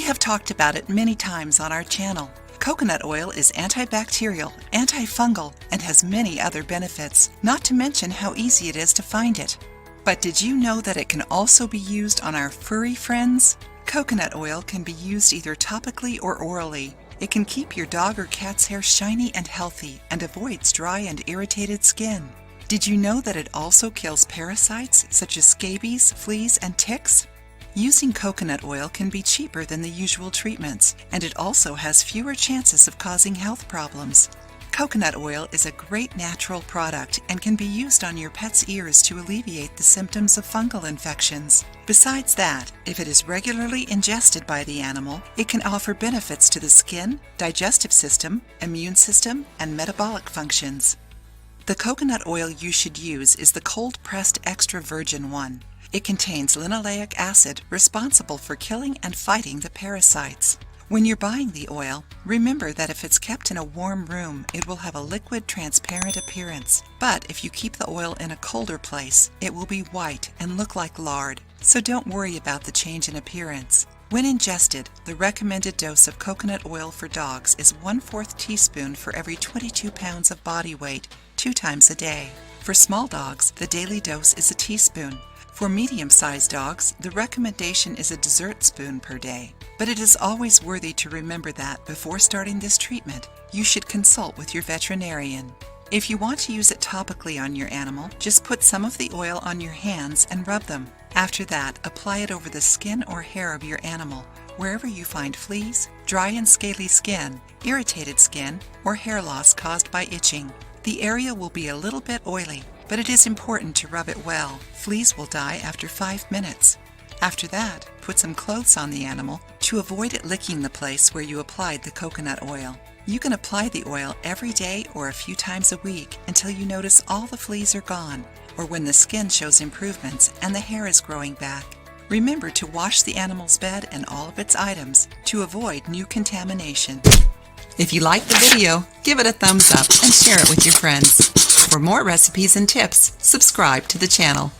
have talked about it many times on our channel. Coconut oil is antibacterial, antifungal, and has many other benefits, not to mention how easy it is to find it. But did you know that it can also be used on our furry friends? Coconut oil can be used either topically or orally. It can keep your dog or cat's hair shiny and healthy and avoids dry and irritated skin. Did you know that it also kills parasites such as scabies, fleas, and ticks? Using coconut oil can be cheaper than the usual treatments, and it also has fewer chances of causing health problems. Coconut oil is a great natural product and can be used on your pet's ears to alleviate the symptoms of fungal infections. Besides that, if it is regularly ingested by the animal, it can offer benefits to the skin, digestive system, immune system, and metabolic functions. The coconut oil you should use is the cold-pressed extra virgin one. It contains linoleic acid responsible for killing and fighting the parasites. When you're buying the oil, remember that if it's kept in a warm room, it will have a liquid, transparent appearance. But if you keep the oil in a colder place, it will be white and look like lard. So don't worry about the change in appearance. When ingested, the recommended dose of coconut oil for dogs is 1/4 teaspoon for every 22 pounds of body weight, 2 times a day. For small dogs, the daily dose is a teaspoon. For medium-sized dogs, the recommendation is a dessert spoon per day. But it is always worthy to remember that before starting this treatment, you should consult with your veterinarian. If you want to use it topically on your animal, just put some of the oil on your hands and rub them. After that, apply it over the skin or hair of your animal, wherever you find fleas, dry and scaly skin, irritated skin, or hair loss caused by itching. The area will be a little bit oily, but it is important to rub it well. Fleas will die after 5 minutes. After that, put some clothes on the animal to avoid it licking the place where you applied the coconut oil. You can apply the oil every day or a few times a week until you notice all the fleas are gone, or when the skin shows improvements and the hair is growing back. Remember to wash the animal's bed and all of its items to avoid new contamination. If you liked the video, give it a thumbs up and share it with your friends. For more recipes and tips, subscribe to the channel.